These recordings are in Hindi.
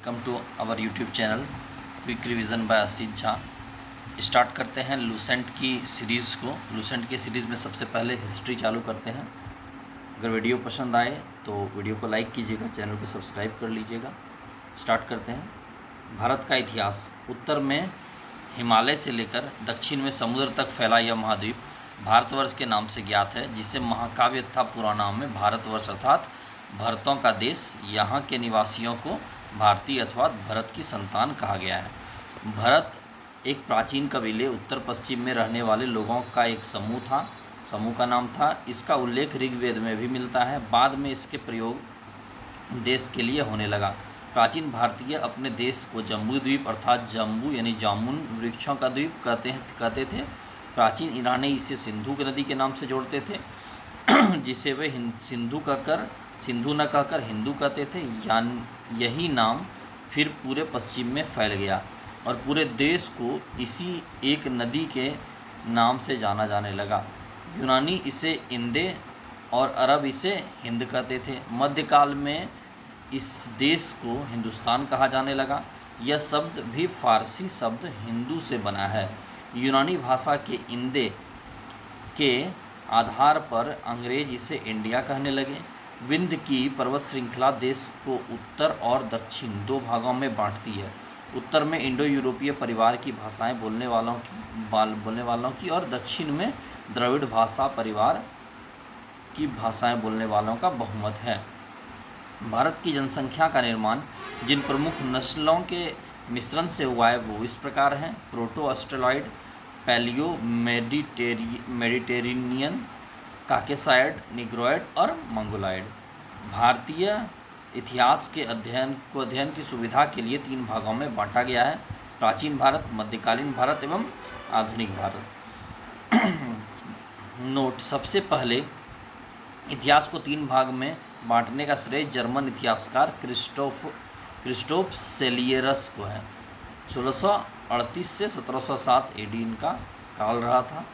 Welcome to our YouTube channel quick revision by Ashish Jha. Start करते हैं लूसेंट की सीरीज़ को। लूसेंट की सीरीज़ में सबसे पहले हिस्ट्री चालू करते हैं। अगर वीडियो पसंद आए तो वीडियो को लाइक कीजिएगा, चैनल को सब्सक्राइब कर लीजिएगा। स्टार्ट करते हैं। भारत का इतिहास। उत्तर में हिमालय से लेकर दक्षिण में समुद्र तक फैला यह महाद्वीप भारतवर्ष के नाम से ज्ञात है, जिसे महाकाव्य तथा पुराण नाम में भारतवर्ष अर्थात भरतों का देश। यहाँ के निवासियों को भारतीय अथवा भरत की संतान कहा गया है। भरत एक प्राचीन कबीले उत्तर पश्चिम में रहने वाले लोगों का एक समूह का नाम था। इसका उल्लेख ऋग्वेद में भी मिलता है। बाद में इसके प्रयोग देश के लिए होने लगा। प्राचीन भारतीय अपने देश को जम्बू द्वीप अर्थात जम्बू यानी जामुन वृक्षों का द्वीप कहते थे। प्राचीन ईरानी इसे सिंधु नदी के नाम से जोड़ते थे, जिसे वे सिंधु न कहकर हिंदू कहते थे। यही नाम फिर पूरे पश्चिम में फैल गया और पूरे देश को इसी एक नदी के नाम से जाना जाने लगा। यूनानी इसे इंदे और अरब इसे हिंद कहते थे। मध्यकाल में इस देश को हिंदुस्तान कहा जाने लगा। यह शब्द भी फारसी शब्द हिंदू से बना है। यूनानी भाषा के इंदे के आधार पर अंग्रेज इसे इंडिया कहने लगे। विंध्य की पर्वत श्रृंखला देश को उत्तर और दक्षिण दो भागों में बांटती है। उत्तर में इंडो यूरोपीय परिवार की भाषाएं बोलने वालों की और दक्षिण में द्रविड़ भाषा परिवार की भाषाएं बोलने वालों का बहुमत है। भारत की जनसंख्या का निर्माण जिन प्रमुख नस्लों के मिश्रण से हुआ है वो इस प्रकार हैं: proto Australoid, palaeo Mediterranean, Caucasoid, Negroid और मंगोलाइड। भारतीय इतिहास के अध्ययन की सुविधा के लिए तीन भागों में बांटा गया है: प्राचीन भारत, मध्यकालीन भारत एवं आधुनिक भारत। नोट: सबसे पहले इतिहास को तीन भाग में बांटने का श्रेय जर्मन इतिहासकार क्रिस्टोफ सेलियरस को है। 1638 से 1707 एडी इनका काल रहा था।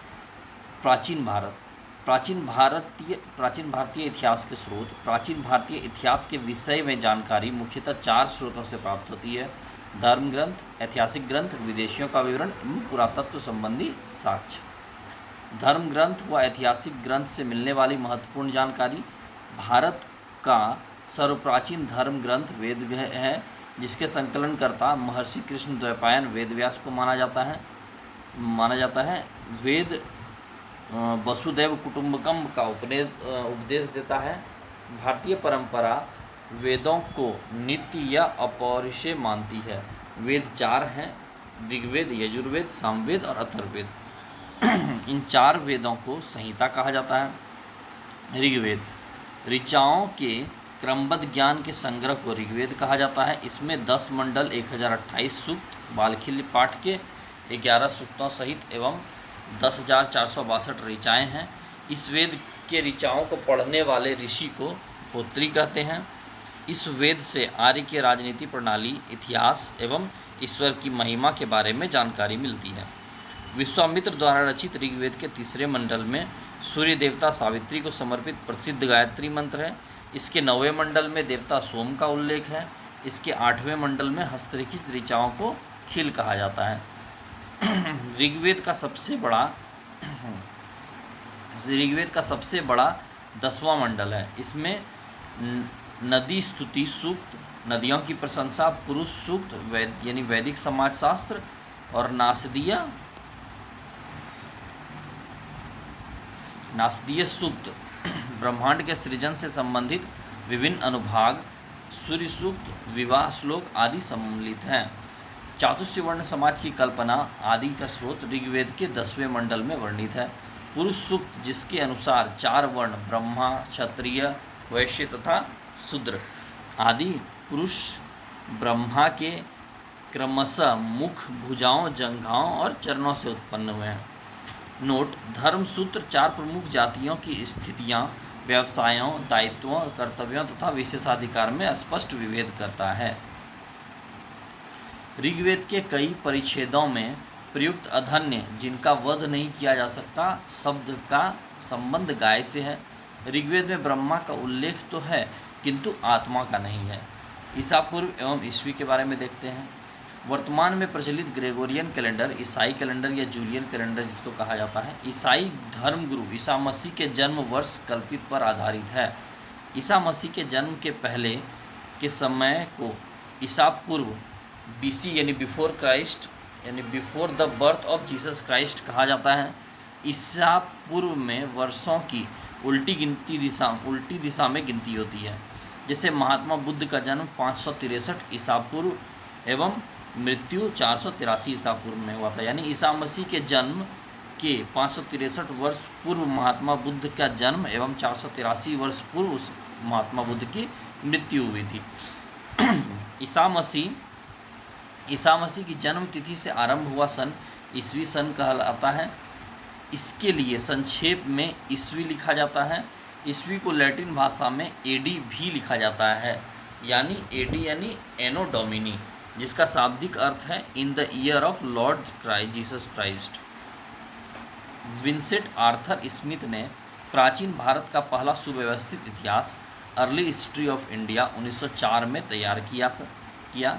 प्राचीन भारतीय इतिहास के स्रोत। प्राचीन भारतीय इतिहास के विषय में जानकारी मुख्यतः चार स्रोतों से प्राप्त होती है: धर्म ग्रंथ, ऐतिहासिक ग्रंथ, विदेशियों का विवरण एवं पुरातत्व संबंधी साक्ष्य। धर्म ग्रंथ व ऐतिहासिक ग्रंथ से मिलने वाली महत्वपूर्ण जानकारी। भारत का सर्वप्राचीन धर्म ग्रंथ वेद है, जिसके संकलनकर्ता महर्षि कृष्ण द्वैपायन वेदव्यास को माना जाता है। वेद वसुदैव कुटुंबकम का उपदेश देता है। भारतीय परंपरा वेदों को नित्य या अपौरुषेय मानती है। वेद चार हैं: ऋग्वेद, यजुर्वेद, सामवेद और अथर्ववेद। इन चार वेदों को संहिता कहा जाता है। ऋग्वेद ऋचाओं के क्रमबद्ध ज्ञान के संग्रह को ऋग्वेद कहा जाता है। इसमें 10 मंडल, 1028 सूक्त, बालखिल्य पाठ के 11 सूक्तों सहित एवं 10,462 ऋचाएँ हैं। इस वेद के ऋचाओं को पढ़ने वाले ऋषि को होत्री कहते हैं। इस वेद से आर्य की राजनीति प्रणाली, इतिहास एवं ईश्वर की महिमा के बारे में जानकारी मिलती है। विश्वामित्र द्वारा रचित ऋग्वेद के तीसरे मंडल में सूर्य देवता सावित्री को समर्पित प्रसिद्ध गायत्री मंत्र है। इसके 9वें मंडल में देवता सोम का उल्लेख है। इसके 8वें मंडल में हस्तलिखित ऋचाओं को खिल कहा जाता है। ऋग्वेद का सबसे बड़ा 10वां मंडल है। इसमें नदी स्तुति सूक्त, नदियों की प्रशंसा, पुरुष सूक्त यानी वैदिक समाजशास्त्र और नासदीय सूक्त, ब्रह्मांड के सृजन से संबंधित विभिन्न अनुभाग, सूर्य सूक्त, विवाह श्लोक आदि सम्मिलित हैं। चातुर्य वर्ण समाज की कल्पना आदि का स्रोत ऋग्वेद के 10वें मंडल में वर्णित है। पुरुष सूक्त, जिसके अनुसार 4 वर्ण ब्रह्मा, क्षत्रिय, वैश्य तथा शूद्र आदि पुरुष ब्रह्मा के क्रमशः मुख, भुजाओं, जंघाओं और चरणों से उत्पन्न हुए हैं। नोट: धर्म सूत्र 4 प्रमुख जातियों की स्थितियां, व्यवसायों, दायित्वों, कर्तव्यों तथा विशेषाधिकार में स्पष्ट विभेद करता है। ऋग्वेद के कई परिच्छेदों में प्रयुक्त अधन्य, जिनका वध नहीं किया जा सकता, शब्द का संबंध गाय से है। ऋग्वेद में ब्रह्मा का उल्लेख तो है किंतु आत्मा का नहीं है। ईसा पूर्व एवं ईस्वी के बारे में देखते हैं। वर्तमान में प्रचलित ग्रेगोरियन कैलेंडर, ईसाई कैलेंडर या जूलियन कैलेंडर जिसको कहा जाता है, ईसाई धर्मगुरु ईसा मसीह के जन्म वर्ष कल्पित पर आधारित है। ईसा मसीह के जन्म के पहले के समय को ईसा पूर्व BC यानी बिफोर क्राइस्ट यानी before the birth of Jesus Christ कहा जाता है। ईसा पूर्व में वर्षों की उल्टी दिशा में गिनती होती है। जैसे महात्मा बुद्ध का जन्म 563 ईसा पूर्व एवं मृत्यु 483 ईसा पूर्व में हुआ था। यानी ईसा मसीह के जन्म के 563 वर्ष पूर्व महात्मा बुद्ध का जन्म एवं 483 वर्ष पूर्व उस महात्मा बुद्ध की मृत्यु हुई थी। ईसा मसीह की जन्म तिथि से आरंभ हुआ सन ईसवी सन कहलाता है। इसके लिए संक्षेप में ईस्वी लिखा जाता है। ईस्वी को लैटिन भाषा में AD भी लिखा जाता है, यानी AD यानी एनो डोमिनी, जिसका शाब्दिक अर्थ है in the year of Lord Christ Jesus Christ. Vincent Arthur Smith ने प्राचीन भारत का पहला सुव्यवस्थित इतिहास अर्ली हिस्ट्री ऑफ इंडिया 1904 में तैयार किया।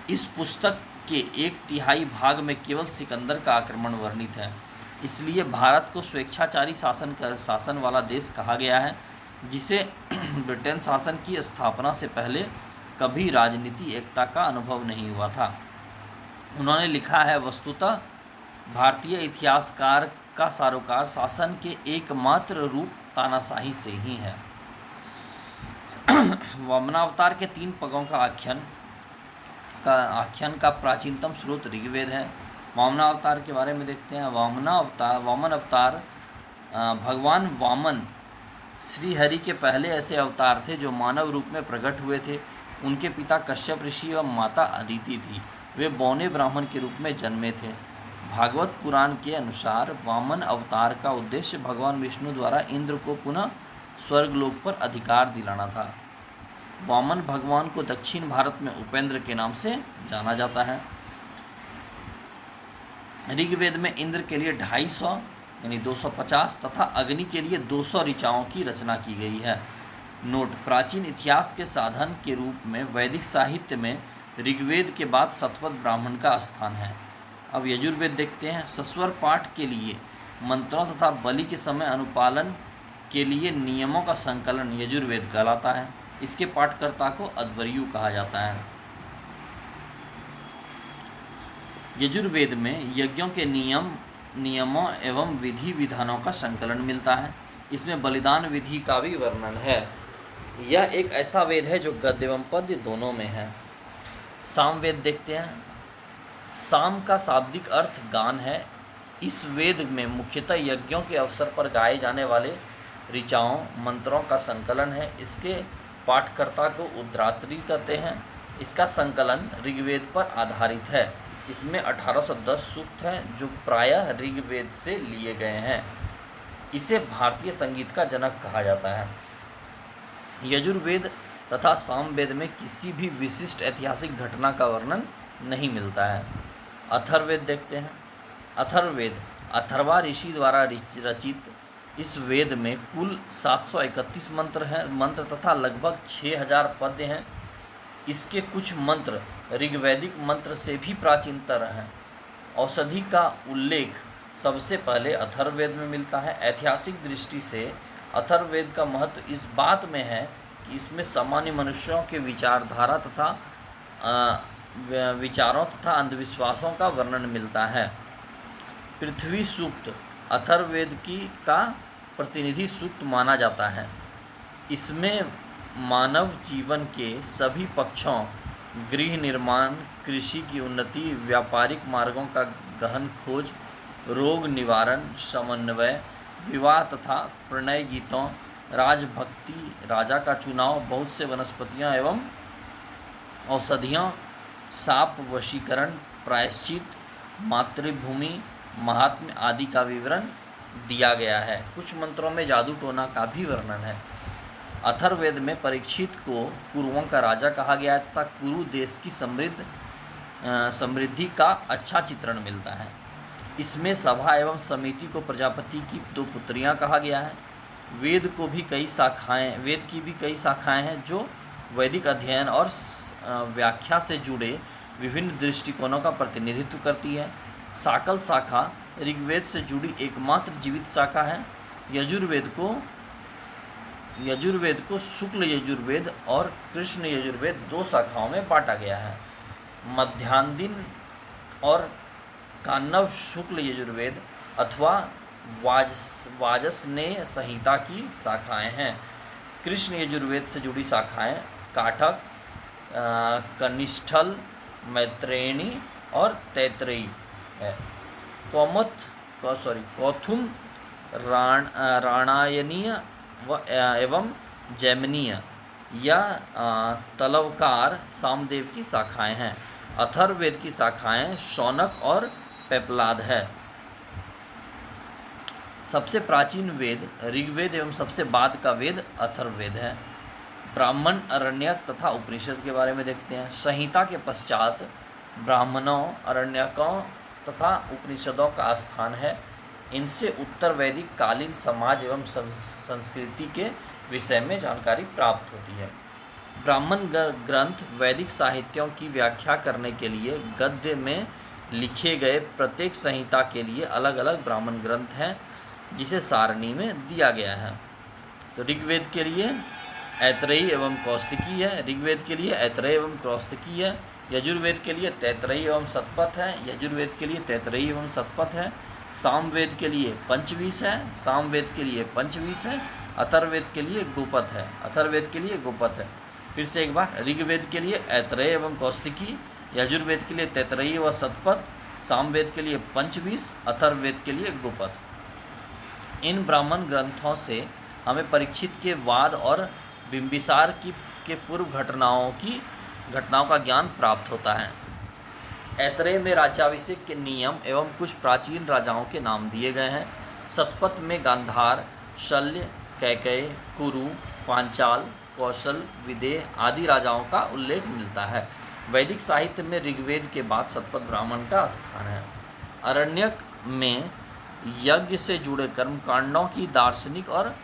इस पुस्तक के 1/3 भाग में केवल सिकंदर का आक्रमण वर्णित है। इसलिए भारत को स्वेच्छाचारी शासन वाला देश कहा गया है, जिसे ब्रिटेन शासन की स्थापना से पहले कभी राजनीति एकता का अनुभव नहीं हुआ था। उन्होंने लिखा है, वस्तुतः भारतीय इतिहासकार का सरोकार शासन के एकमात्र रूप तानाशाही से ही है। वामनावतार के 3 पगों का आख्यान का प्राचीनतम स्रोत ऋग्वेद है। वामनावतार के बारे में देखते हैं। वामन अवतार भगवान वामन श्री हरि के पहले ऐसे अवतार थे जो मानव रूप में प्रकट हुए थे। उनके पिता कश्यप ऋषि व माता अदिति थी। वे बौने ब्राह्मण के रूप में जन्मे थे। भागवत पुराण के अनुसार वामन अवतार का उद्देश्य भगवान विष्णु द्वारा इंद्र को पुनः स्वर्गलोक पर अधिकार दिलाना था। वामन भगवान को दक्षिण भारत में उपेंद्र के नाम से जाना जाता है। ऋग्वेद में इंद्र के लिए 250 यानी 250 तथा अग्नि के लिए 200 ऋचाओं की रचना की गई है। नोट: प्राचीन इतिहास के साधन के रूप में वैदिक साहित्य में ऋग्वेद के बाद सतपथ ब्राह्मण का स्थान है। अब यजुर्वेद देखते हैं। सस्वर पाठ के लिए मंत्रों तथा बलि के समय अनुपालन के लिए नियमों का संकलन यजुर्वेद कहलाता है। इसके पाठकर्ता को अध्वर्यु कहा जाता है। यजुर्वेद में यज्ञों के नियमों एवं विधि विधानों का संकलन मिलता है। इसमें बलिदान विधि का भी वर्णन है। यह एक ऐसा वेद है जो गद्य एवं पद्य दोनों में है। सामवेद देखते हैं। साम का शाब्दिक अर्थ गान है। इस वेद में मुख्यतः यज्ञों के अवसर पर गाए जाने वाले ऋचाओं मंत्रों का संकलन है। इसके पाठकर्ता को उद्रात्री कहते हैं। इसका संकलन ऋग्वेद पर आधारित है। इसमें 1810 सूक्त हैं जो प्रायः ऋग्वेद से लिए गए हैं। इसे भारतीय संगीत का जनक कहा जाता है। यजुर्वेद तथा सामवेद में किसी भी विशिष्ट ऐतिहासिक घटना का वर्णन नहीं मिलता है। अथर्ववेद देखते हैं। अथर्ववेद अथर्वा ऋषि द्वारा रचित इस वेद में कुल 731 मंत्र तथा लगभग 6000 पद्य हैं। इसके कुछ मंत्र ऋग्वैदिक मंत्र से भी प्राचीनतर हैं। औषधि का उल्लेख सबसे पहले अथर्ववेद में मिलता है। ऐतिहासिक दृष्टि से अथर्ववेद का महत्व इस बात में है कि इसमें सामान्य मनुष्यों के विचारधारा तथा विचारों तथा अंधविश्वासों का वर्णन मिलता है। पृथ्वी सूक्त अथर्ववेद का प्रतिनिधि सूक्त माना जाता है। इसमें मानव जीवन के सभी पक्षों, गृह निर्माण, कृषि की उन्नति, व्यापारिक मार्गों का गहन खोज, रोग निवारण, समन्वय, विवाह तथा प्रणय गीतों, राजभक्ति, राजा का चुनाव, बहुत से वनस्पतियाँ एवं औषधियों, साप वशीकरण, प्रायश्चित, मातृभूमि, महात्म्य आदि का विवरण दिया गया है। कुछ मंत्रों में जादू टोना का भी वर्णन है। अथर्ववेद में परीक्षित को कुरुओं का राजा कहा गया है तथा कुरु देश की समृद्धि का अच्छा चित्रण मिलता है। इसमें सभा एवं समिति को प्रजापति की 2 पुत्रियां कहा गया है। वेद की भी कई शाखाएं हैं जो वैदिक अध्ययन और व्याख्या से जुड़े विभिन्न दृष्टिकोणों का प्रतिनिधित्व करती है। साकल शाखा ऋग्वेद से जुड़ी एकमात्र जीवित शाखा है। यजुर्वेद को शुक्ल यजुर्वेद और कृष्ण यजुर्वेद 2 शाखाओं में बांटा गया है। मध्यान्दिन और कान्नव शुक्ल यजुर्वेद अथवा वाजसनेय संहिता की शाखाएं हैं। कृष्ण यजुर्वेद से जुड़ी शाखाएं काठक, कनिष्ठल, मैत्रेयणी और तैत्रेयी है। कौथुम, राणायनीय एवं जैमिनीय या तलवकार सामदेव की शाखाएं हैं। अथर्ववेद की शाखाएं शौनक और पेपलाद है। सबसे प्राचीन वेद ऋग्वेद एवं सबसे बाद का वेद अथर्ववेद है। ब्राह्मण, अरण्यक तथा उपनिषद के बारे में देखते हैं। संहिता के पश्चात ब्राह्मणों, अरण्यकों तथा उपनिषदों का स्थान है। इनसे उत्तर वैदिक कालीन समाज एवं संस्कृति के विषय में जानकारी प्राप्त होती है। ब्राह्मण ग्रंथ वैदिक साहित्यों की व्याख्या करने के लिए गद्य में लिखे गए प्रत्येक संहिता के लिए अलग अलग ब्राह्मण ग्रंथ हैं, जिसे सारणी में दिया गया है। तो ऋग्वेद के लिए ऐतरेयी एवं कौस्तिकी है। ऋग्वेद के लिए ऐतरेय एवं कौस्तिकी है। यजुर्वेद के लिए तैतरेयी एवं शतपथ है। यजुर्वेद के लिए तैतरेयी एवं शतपथ है। सामवेद के लिए पंचवीस है। सामवेद के लिए पंचवीस है। अथर्ववेद के लिए गोपथ है। अथर्ववेद के लिए गोपथ है। फिर से एक बार, ऋग्वेद के लिए ऐतरेय एवं कौस्तिकी, यजुर्वेद के लिए तैतरेयी व शतपथ, सामवेद के लिए पंचवीस, अथर्ववेद के लिए गोपथ। इन ब्राह्मण ग्रंथों से हमें परीक्षित के वाद और बिंबिसार के पूर्व घटनाओं का ज्ञान प्राप्त होता है। ऐतरेय में राज्याभिषेक के नियम एवं कुछ प्राचीन राजाओं के नाम दिए गए हैं। शतपथ में गांधार, शल्य, कैकेय, कुरु, पांचाल, कौशल, विदेह आदि राजाओं का उल्लेख मिलता है। वैदिक साहित्य में ऋग्वेद के बाद शतपथ ब्राह्मण का स्थान है। अरण्यक में यज्ञ से जुड़े कर्मकांडों की दार्शनिक और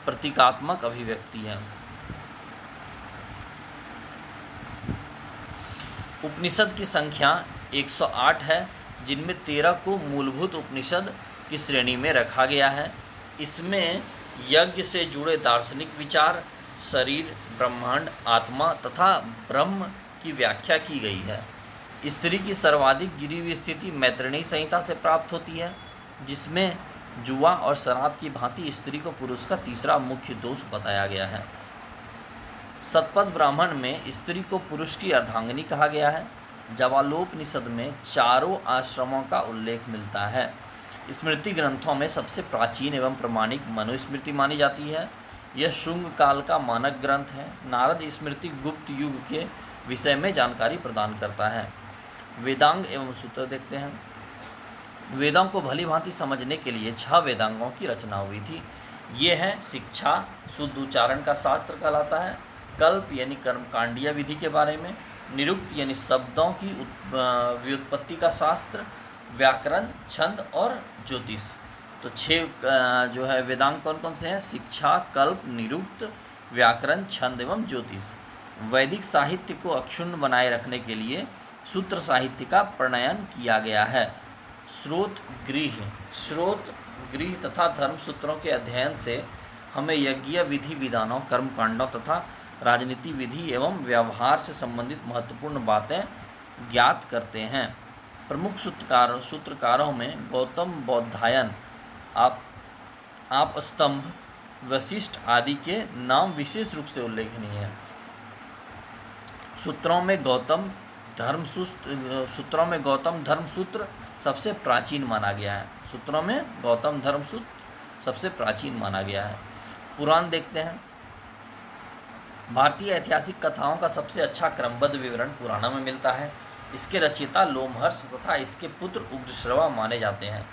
प्रतीकात्मक अभिव्यक्ति है। उपनिषद की संख्या 108 है, जिनमें 13 को मूलभूत उपनिषद की श्रेणी में रखा गया है। इसमें यज्ञ से जुड़े दार्शनिक विचार, शरीर, ब्रह्मांड, आत्मा तथा ब्रह्म की व्याख्या की गई है। स्त्री की सर्वाधिक गिरी हुई स्थिति मैत्रेयी संहिता से प्राप्त होती है, जिसमें जुआ और शराब की भांति स्त्री को पुरुष का तीसरा मुख्य दोष बताया गया है। शतपथ ब्राह्मण में स्त्री को पुरुष की अर्धांगिनी कहा गया है। जवालोपनिषद में चारों आश्रमों का उल्लेख मिलता है। स्मृति ग्रंथों में सबसे प्राचीन एवं प्रमाणिक मनुस्मृति मानी जाती है। यह शुंग काल का मानक ग्रंथ है। नारद स्मृति गुप्त युग के विषय में जानकारी प्रदान करता है। वेदांग एवं सूत्र देखते हैं। वेदों को भली भांति समझने के लिए 6 वेदांगों की रचना हुई थी। ये है शिक्षा, शुद्ध उच्चारण का शास्त्र कहलाता है। कल्प यानी कर्मकांडीय विधि के बारे में। निरुक्त यानी शब्दों की व्युत्पत्ति का शास्त्र। व्याकरण, छंद और ज्योतिष। तो 6 जो है वेदांग कौन कौन से हैं? शिक्षा, कल्प, निरुक्त, व्याकरण, छंद एवं ज्योतिष। वैदिक साहित्य को अक्षुण्ण बनाए रखने के लिए सूत्र साहित्य का प्रणयन किया गया है। स्रोत गृह तथा धर्म सूत्रों के अध्ययन से हमें यज्ञीय विधि विधानों, कर्मकांडों तथा राजनीति विधि एवं व्यवहार से संबंधित महत्वपूर्ण बातें ज्ञात करते हैं। प्रमुख सूत्रकारों में गौतम, बौधायन, आपस्तंभ, वशिष्ठ आदि के नाम विशेष रूप से उल्लेखनीय हैं। सूत्रों में गौतम धर्मसूत्र सबसे प्राचीन माना गया है। सूत्रों में गौतम धर्मसूत्र सबसे प्राचीन माना गया है। पुराण देखते हैं। भारतीय ऐतिहासिक कथाओं का सबसे अच्छा क्रमबद्ध विवरण पुराणों में मिलता है। इसके रचयिता लोमहर्ष तथा इसके पुत्र उग्रश्रवा माने जाते हैं।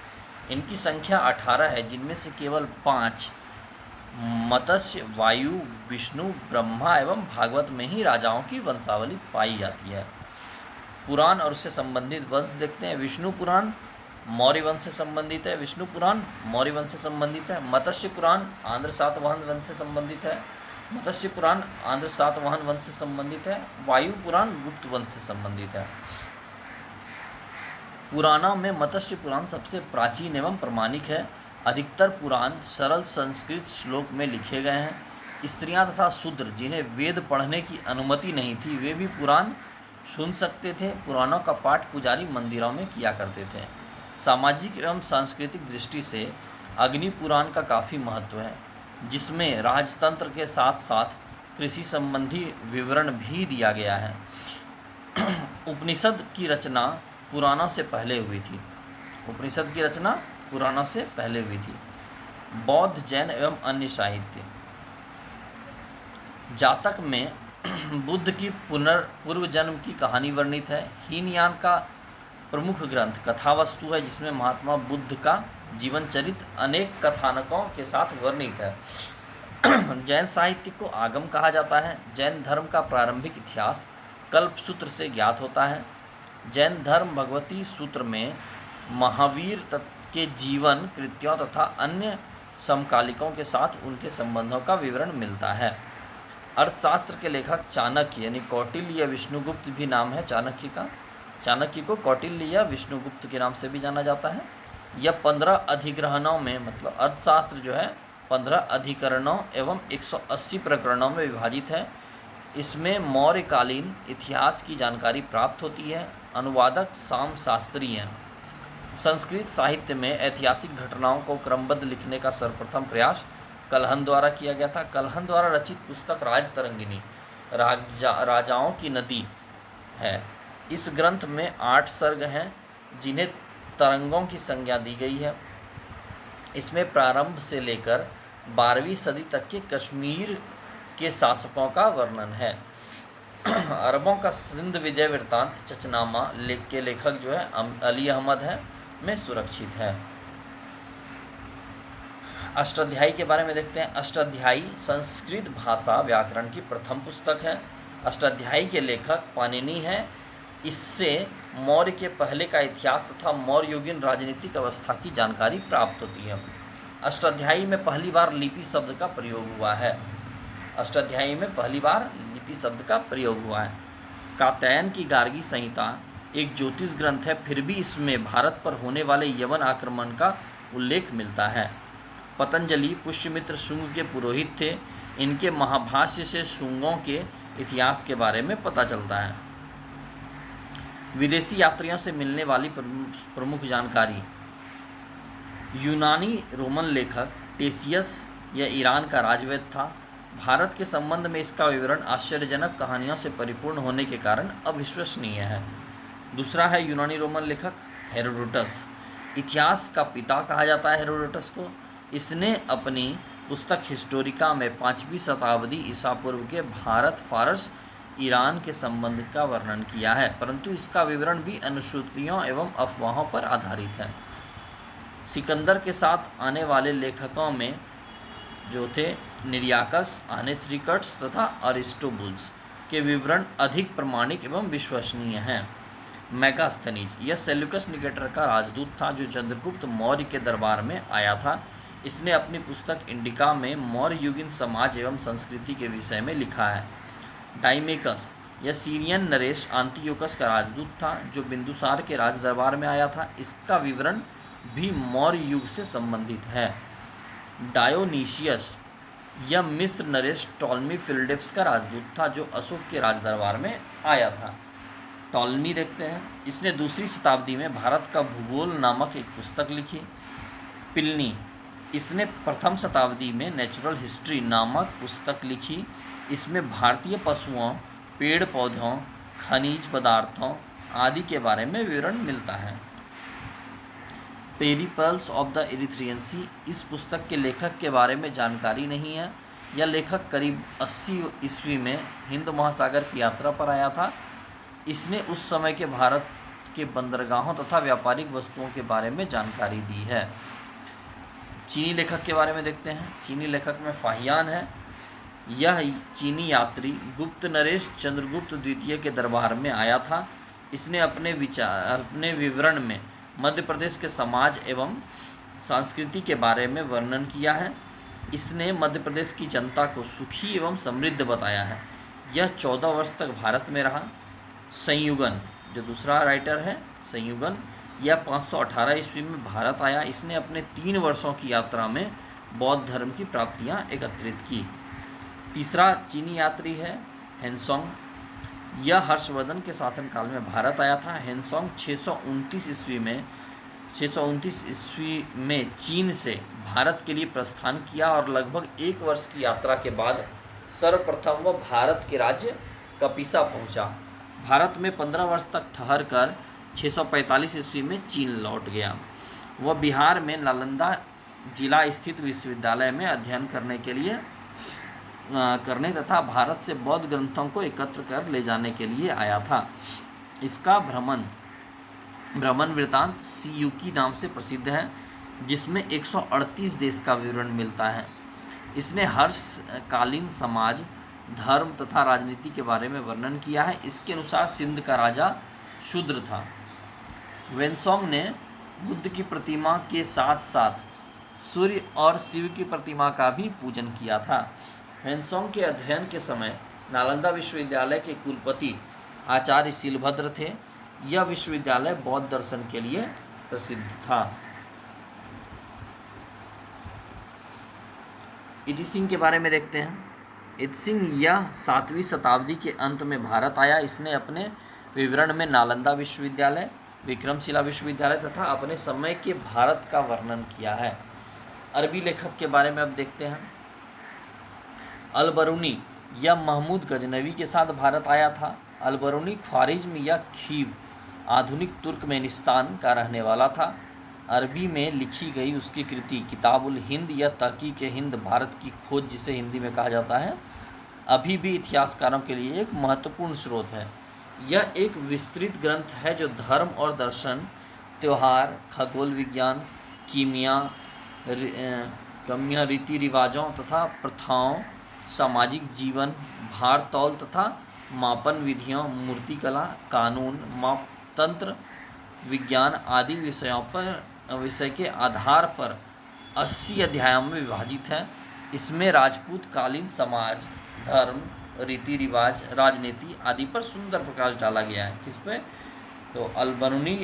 इनकी संख्या 18 है, जिनमें से केवल 5 मत्स्य, वायु, विष्णु, ब्रह्मा एवं भागवत में ही राजाओं की वंशावली पाई जाती है। पुराण और उससे संबंधित वंश देखते हैं। विष्णु पुराण मौर्य वंश से संबंधित है। मत्स्य पुराण आंध्र सातवाहन वंश से संबंधित है। मत्स्य पुराण आंध्र सातवाहन वंश से संबंधित है। वायु पुराण गुप्त वंश से संबंधित है। पुराणों में मत्स्य पुराण सबसे प्राचीन एवं प्रमाणिक है। अधिकतर पुराण सरल संस्कृत श्लोक में लिखे गए हैं। स्त्रियां तथा शूद्र जिन्हें वेद पढ़ने की अनुमति नहीं थी वे भी पुराण सुन सकते थे। पुराणों का पाठ पुजारी मंदिरों में किया करते थे। सामाजिक एवं सांस्कृतिक दृष्टि से अग्नि पुराण का काफ़ी महत्व है, जिसमें राजतंत्र के साथ साथ कृषि संबंधी विवरण भी दिया गया है। उपनिषद की रचना पुराणों से पहले हुई थी। उपनिषद की रचना पुराणों से पहले हुई थी। बौद्ध, जैन एवं अन्य साहित्य। जातक में बुद्ध की पूर्व जन्म की कहानी वर्णित है। हीनयान का प्रमुख ग्रंथ कथावस्तु है, जिसमें महात्मा बुद्ध का जीवन चरित्र अनेक कथानकों के साथ वर्णित है। जैन साहित्य को आगम कहा जाता है। जैन धर्म का प्रारंभिक इतिहास कल्पसूत्र से ज्ञात होता है। जैन धर्म भगवती सूत्र में महावीर के जीवन, कृत्यों तथा अन्य समकालिकों के साथ उनके संबंधों का विवरण मिलता है। अर्थशास्त्र के लेखक चाणक्य यानी कौटिल्य या विष्णुगुप्त भी नाम है चाणक्य का। चाणक्य को कौटिल्य या विष्णुगुप्त के नाम से भी जाना जाता है। यह 15 अधिग्रहणों में, मतलब अर्थशास्त्र जो है 15 अधिकरणों एवं 180 प्रकरणों में विभाजित है। इसमें मौर्यकालीन इतिहास की जानकारी प्राप्त होती है। अनुवादक साम शास्त्री हैं। संस्कृत साहित्य में ऐतिहासिक घटनाओं को क्रमबद्ध लिखने का सर्वप्रथम प्रयास कलहन द्वारा किया गया था। कलहन द्वारा रचित पुस्तक राजतरंगिणी राजाओं की नदी है। इस ग्रंथ में 8 सर्ग हैं, जिन्हें तरंगों की संज्ञा दी गई है। इसमें प्रारंभ से लेकर 12वीं सदी तक के कश्मीर के शासकों का वर्णन है। अरबों का सिंध विजय वृत्तांत चचनामा के लेखक जो है अली अहमद है में सुरक्षित है। अष्टाध्यायी के बारे में देखते हैं। अष्टाध्यायी संस्कृत भाषा व्याकरण की प्रथम पुस्तक है। अष्टाध्यायी के लेखक पाणिनि हैं। इससे मौर्य के पहले का इतिहास तथा मौर्ययुगीन राजनीतिक अवस्था की जानकारी प्राप्त होती है। अष्टाध्यायी में पहली बार लिपि शब्द का प्रयोग हुआ है। अष्टाध्यायी में पहली बार लिपि शब्द का प्रयोग हुआ है। कात्यायन की गार्गी संहिता एक ज्योतिष ग्रंथ है, फिर भी इसमें भारत पर होने वाले यवन आक्रमण का उल्लेख मिलता है। पतंजलि पुष्यमित्र शुंग के पुरोहित थे। इनके महाभाष्य से शुंगों के इतिहास के बारे में पता चलता है। विदेशी यात्रियों से मिलने वाली प्रमुख जानकारी। यूनानी रोमन लेखक टेसियस यह ईरान का राजवैद्य था। भारत के संबंध में इसका विवरण आश्चर्यजनक कहानियों से परिपूर्ण होने के कारण अविश्वसनीय है। दूसरा है यूनानी रोमन लेखक हेरोडोटस। इतिहास का पिता कहा जाता है हेरोडोटस को। इसने अपनी पुस्तक हिस्टोरिका में 5वीं शताब्दी ईसा पूर्व के भारत फारस ईरान के संबंध का वर्णन किया है, परंतु इसका विवरण भी अनुश्रुतियों एवं अफवाहों पर आधारित है। सिकंदर के साथ आने वाले लेखकों में जो थे निरियाकस, आनेस्रिकट्स तथा अरिस्टोबुल्स के विवरण अधिक प्रमाणिक एवं विश्वसनीय हैं। मैगास्थनीज यह सेल्यूकस निकेटर का राजदूत था, जो चंद्रगुप्त मौर्य के दरबार में आया था। इसने अपनी पुस्तक इंडिका में मौर्य युगीन समाज एवं संस्कृति के विषय में लिखा है। डाइमेकस यह सीरियन नरेश आंतियोकस का राजदूत था, जो बिंदुसार के राज दरबार में आया था। इसका विवरण भी मौर्य युग से संबंधित है। डायोनीशियस यह मिस्र नरेश टॉलमी फिलडेप्स का राजदूत था, जो अशोक के राज दरबार में आया था। टॉलमी देखते हैं। इसने 2री शताब्दी में भारत का भूगोल नामक एक पुस्तक लिखी। प्लिनी इसने 1म शताब्दी में नेचुरल हिस्ट्री नामक पुस्तक लिखी। इसमें भारतीय पशुओं, पेड़ पौधों, खनिज पदार्थों आदि के बारे में विवरण मिलता है। पेरिपल्स ऑफ द इरिथ्रियन सी इस पुस्तक के लेखक के बारे में जानकारी नहीं है। यह लेखक करीब 80 ईस्वी में हिंद महासागर की यात्रा पर आया था। इसने उस समय के भारत के बंदरगाहों तथा व्यापारिक वस्तुओं के बारे में जानकारी दी है। चीनी लेखक के बारे में देखते हैं। चीनी लेखक में फाहियान है। यह चीनी यात्री गुप्त नरेश चंद्रगुप्त द्वितीय के दरबार में आया था। इसने अपने विवरण में मध्य प्रदेश के समाज एवं संस्कृति के बारे में वर्णन किया है। इसने मध्य प्रदेश की जनता को सुखी एवं समृद्ध बताया है। यह 14 वर्ष तक भारत में रहा। संयुगन, जो दूसरा राइटर है संयुगन, यह 518 ईस्वी में भारत आया। इसने अपने 3 वर्षों की यात्रा में बौद्ध धर्म की प्राप्तियां एकत्रित की। तीसरा चीनी यात्री है हेनसोंग। यह हर्षवर्धन के शासनकाल में भारत आया था। हेनसोंग 629 ईस्वी में चीन से भारत के लिए प्रस्थान किया और लगभग 1 वर्ष की यात्रा के बाद सर्वप्रथम वह भारत के राज्य कपिसा पहुंचा। भारत में 15 वर्ष तक ठहर कर 645 ईस्वी में चीन लौट गया। वह बिहार में नालंदा जिला स्थित विश्वविद्यालय में अध्ययन करने तथा भारत से बौद्ध ग्रंथों को एकत्र कर ले जाने के लिए आया था। इसका भ्रमण वृत्तांत सीयूकी नाम से प्रसिद्ध है, जिसमें 138 देश का विवरण मिलता है। इसने हर्षकालीन समाज, धर्म तथा राजनीति के बारे में वर्णन किया है। इसके अनुसार सिंध का राजा शूद्र था। वेनसोंग ने बुद्ध की प्रतिमा के साथ साथ सूर्य और शिव की प्रतिमा का भी पूजन किया था। वेनसोंग के अध्ययन के समय नालंदा विश्वविद्यालय के कुलपति आचार्य शीलभद्र थे। यह विश्वविद्यालय बौद्ध दर्शन के लिए प्रसिद्ध था। इति सिंह के बारे में देखते हैं। इति सिंह यह 7वीं शताब्दी के अंत में भारत आया। इसने अपने विवरण में नालंदा विश्वविद्यालय, विक्रमशिला विश्वविद्यालय तथा अपने समय के भारत का वर्णन किया है। अरबी लेखक के बारे में अब देखते हैं। अल-बरूनी, यह महमूद गजनवी के साथ भारत आया था। अल-बरूनी ख्वारिज्म या खीव, आधुनिक तुर्कमेनिस्तान का रहने वाला था। अरबी में लिखी गई उसकी कृति किताबुल हिंद या तहकीक हिंद, भारत की खोज जिसे हिंदी में कहा जाता है, अभी भी इतिहासकारों के लिए एक महत्वपूर्ण स्रोत है। यह एक विस्तृत ग्रंथ है जो धर्म और दर्शन, त्यौहार, खगोल विज्ञान, कीमिया, रीति रिवाजों तथा प्रथाओं, सामाजिक जीवन, भार तौल तथा मापन विधियों, मूर्तिकला, कानून, मापतंत्र, विज्ञान आदि विषय के आधार पर 80 अध्यायों में विभाजित है। इसमें राजपूत कालीन समाज, धर्म, रीति रिवाज, राजनीति आदि पर सुंदर प्रकाश डाला गया है। किस पे? तो अल-बरूनी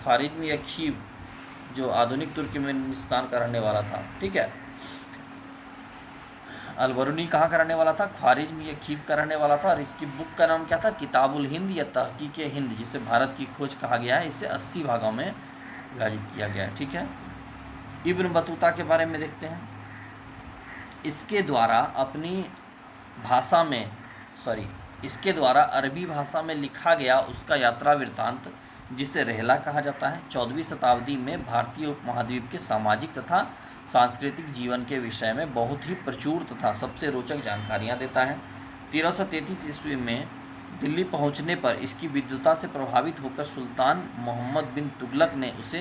ख्वारिज्म या खीव, जो आधुनिक तुर्कमेनिस्तान का रहने वाला था। ठीक है, अल-बरूनी कहाँ का रहने वाला था? ख्वारिज्म या खीव का रहने वाला था। और इसकी बुक का नाम क्या था? किताबुल हिंद या तहकीक हिंद, जिसे भारत की खोज कहा गया है। इसे 80 भागों में विभाजित किया गया है। ठीक है, इब्न बतूता के बारे में देखते हैं। इसके द्वारा अरबी भाषा में लिखा गया उसका यात्रा वृत्तांत, जिसे रहला कहा जाता है, 14वीं शताब्दी में भारतीय उपमहाद्वीप के सामाजिक तथा सांस्कृतिक जीवन के विषय में बहुत ही प्रचुर तथा सबसे रोचक जानकारियां देता है। 1333 ईस्वी में दिल्ली पहुंचने पर इसकी विद्वता से प्रभावित होकर सुल्तान मोहम्मद बिन तुगलक ने उसे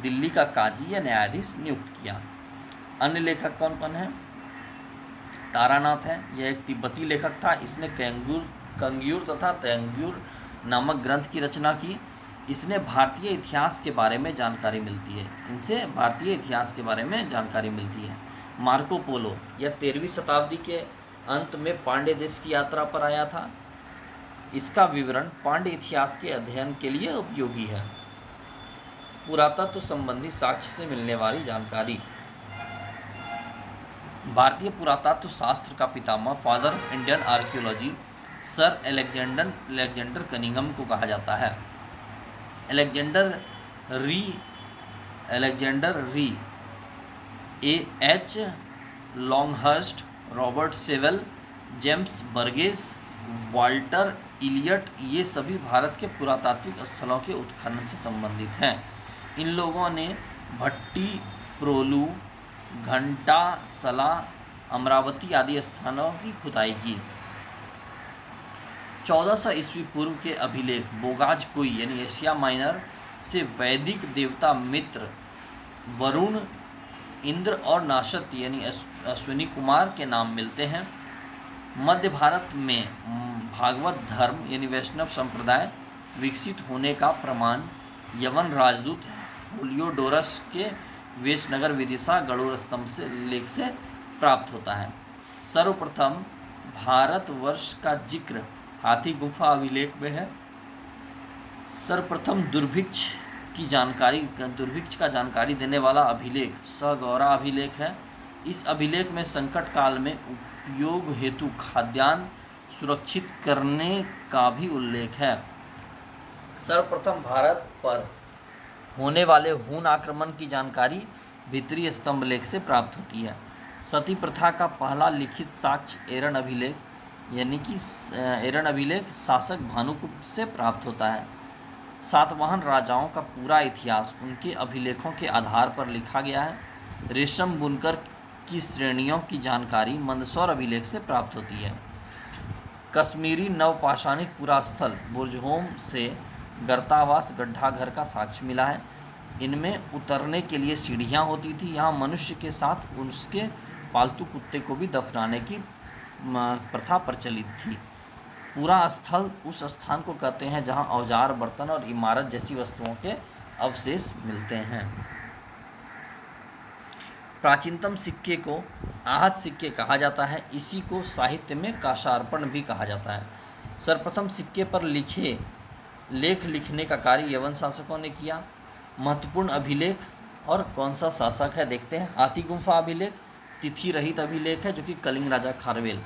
दिल्ली का काजी या न्यायाधीश नियुक्त किया। अन्य लेखक कौन कौन हैं? तारानाथ है, यह एक तिब्बती लेखक था। इसने कंग्यूर तथा तैंग्यूर नामक ग्रंथ की रचना की। इसने भारतीय इतिहास के बारे में जानकारी मिलती है। इनसे भारतीय इतिहास के बारे में जानकारी मिलती है। मार्को पोलो, यह 13वीं शताब्दी के अंत में पांड्य देश की यात्रा पर आया था। इसका विवरण पांड्य इतिहास के अध्ययन के लिए उपयोगी है। पुरातत्व संबंधी साक्ष्य से मिलने वाली जानकारी। भारतीय पुरातत्व शास्त्र का पितामह, father of Indian archaeology, sir Alexander Cunningham को कहा जाता है। Alexander Rea, A.H. Longhurst, Robert Sewell, James Burgess, Walter Elliot, ये सभी भारत के पुरातात्विक स्थलों के उत्खनन से संबंधित हैं। इन लोगों ने भट्टी प्रोलू, घंटासला, अमरावती आदि स्थानों की खुदाई की। 1400 ईस्वी पूर्व के अभिलेख बोगाज कोई यानी एशिया माइनर से वैदिक देवता मित्र, वरुण, इंद्र और नाशत यानी अश्विनी कुमार के नाम मिलते हैं। मध्य भारत में भागवत धर्म यानी वैष्णव संप्रदाय विकसित होने का प्रमाण यवन राजदूत हेलियोडोरस के वेशनगर विदिशा गरुड़ स्तंभ से लेख से प्राप्त होता है। सर्वप्रथम भारतवर्ष का जिक्र हाथी गुफा अभिलेख में है। सर्वप्रथम दुर्भिक्ष का जानकारी देने वाला अभिलेख सगौरा अभिलेख है। इस अभिलेख में संकट काल में उपयोग हेतु खाद्यान्न सुरक्षित करने का भी उल्लेख है। सर्वप्रथम भारत पर होने वाले हून आक्रमण की जानकारी भीतरी स्तंभ लेख से प्राप्त होती है। सती प्रथा का पहला लिखित साक्ष्य एरन अभिलेख शासक भानुगुप्त से प्राप्त होता है। सातवाहन राजाओं का पूरा इतिहास उनके अभिलेखों के आधार पर लिखा गया है। रेशम बुनकर की श्रेणियों की जानकारी मंदसौर अभिलेख से प्राप्त होती है। कश्मीरी नवपाषाणिक पुरास्थल बुर्जहोम से गर्तावास गड्ढा घर का साक्ष्य मिला है। इनमें उतरने के लिए सीढ़ियाँ होती थी। यहाँ मनुष्य के साथ उसके पालतू कुत्ते को भी दफनाने की प्रथा प्रचलित थी। पूरा स्थल उस स्थान को कहते हैं जहाँ औजार, बर्तन और इमारत जैसी वस्तुओं के अवशेष मिलते हैं। प्राचीनतम सिक्के को आहत सिक्के कहा जाता है। इसी को साहित्य में काशार्पण भी कहा जाता है। सर्वप्रथम सिक्के पर लेख लिखने का कार्य यवन शासकों ने किया। महत्वपूर्ण अभिलेख और कौन सा शासक है देखते हैं। हाथी गुफा अभिलेख तिथि रहित अभिलेख है जो कि कलिंग राजा खारवेल।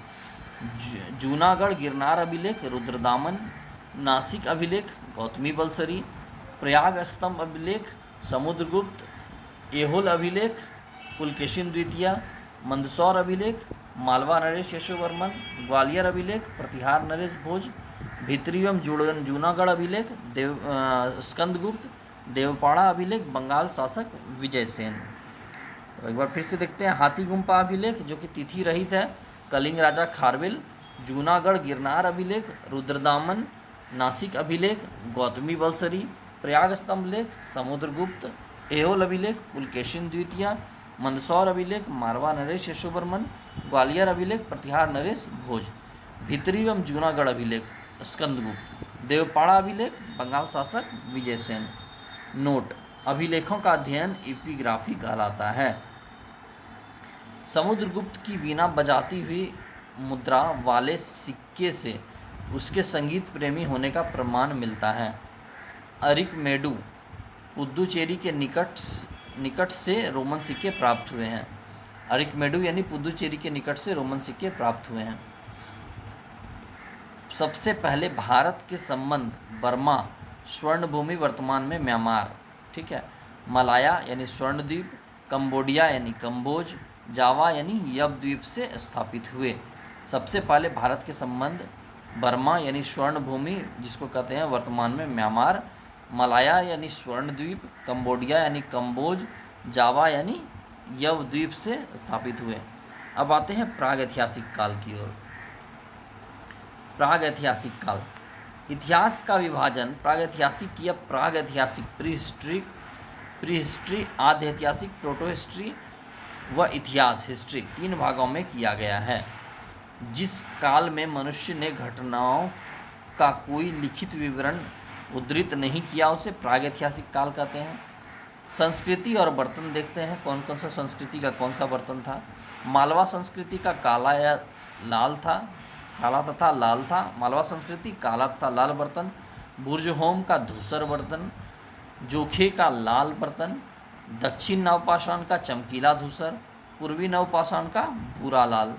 जूनागढ़ गिरनार अभिलेख रुद्रदामन। नासिक अभिलेख गौतमी बलसरी। प्रयाग स्तंभ अभिलेख समुद्रगुप्त। एहोल अभिलेख पुलकेशिन द्वितीय। मंदसौर अभिलेख मालवा नरेश यशोवर्मन। ग्वालियर अभिलेख प्रतिहार नरेश भोज। भीतरी एवं जूनागढ़ अभिलेख स्कंदगुप्त। देवपाड़ा अभिलेख बंगाल शासक विजयसेन। तो एक बार फिर से देखते हैं। हाथी गुम्पा अभिलेख जो कि तिथि रहित है कलिंग राजा खारवेल। जूनागढ़ गिरनार अभिलेख रुद्रदामन। नासिक अभिलेख गौतमी बलसरी। प्रयाग स्तंभ लेख समुद्रगुप्त। एहोल अभिलेख पुलकेशिन द्वितीय। मंदसौर अभिलेख मारवा नरेश यशोवर्मन। ग्वालियर अभिलेख प्रतिहार नरेश भोज। भीतरी एवं जूनागढ़ अभिलेख स्कंदगुप्त। देवपाड़ा अभिलेख बंगाल शासक विजयसेन। नोट: अभिलेखों का अध्ययन एपिग्राफी कहलाता है। समुद्रगुप्त की वीणा बजाती हुई मुद्रा वाले सिक्के से उसके संगीत प्रेमी होने का प्रमाण मिलता है। अरिकमेडु पुदुचेरी के निकट से रोमन सिक्के प्राप्त हुए हैं। अरिकमेडु यानी पुदुचेरी के निकट से रोमन सिक्के प्राप्त हुए हैं। सबसे पहले भारत के संबंध बर्मा, स्वर्णभूमि वर्तमान में म्यांमार, ठीक है, मलाया यानी स्वर्णद्वीप, कंबोडिया यानी कंबोज, जावा यानी यवद्वीप से स्थापित हुए। सबसे पहले भारत के संबंध बर्मा यानी स्वर्णभूमि जिसको कहते हैं वर्तमान में म्यांमार, मलाया यानी स्वर्णद्वीप, कंबोडिया यानी कंबोज, जावा यानी यवद्वीप से स्थापित हुए। अब आते हैं प्रागैतिहासिक काल की ओर। प्रागैतिहासिक काल इतिहास का विभाजन प्रागैतिहासिक या प्रागैतिहासिक प्रीहिस्ट्री, आद्य ऐतिहासिक प्रोटो हिस्ट्री व इतिहास हिस्ट्री 3 भागों में किया गया है। जिस काल में मनुष्य ने घटनाओं का कोई लिखित विवरण उद्धृत नहीं किया उसे प्रागैतिहासिक काल कहते हैं। संस्कृति और बर्तन देखते हैं, कौन कौन सा संस्कृति का कौन सा बर्तन था। मालवा संस्कृति का काला या लाल था, काला तथा लाल था। मालवा संस्कृति काला तथा लाल बर्तन। बुर्जहोम का धूसर बर्तन। जोखे का लाल बर्तन। दक्षिण नवपाषाण का चमकीला धूसर। पूर्वी नवपाषाण का भूरा लाल।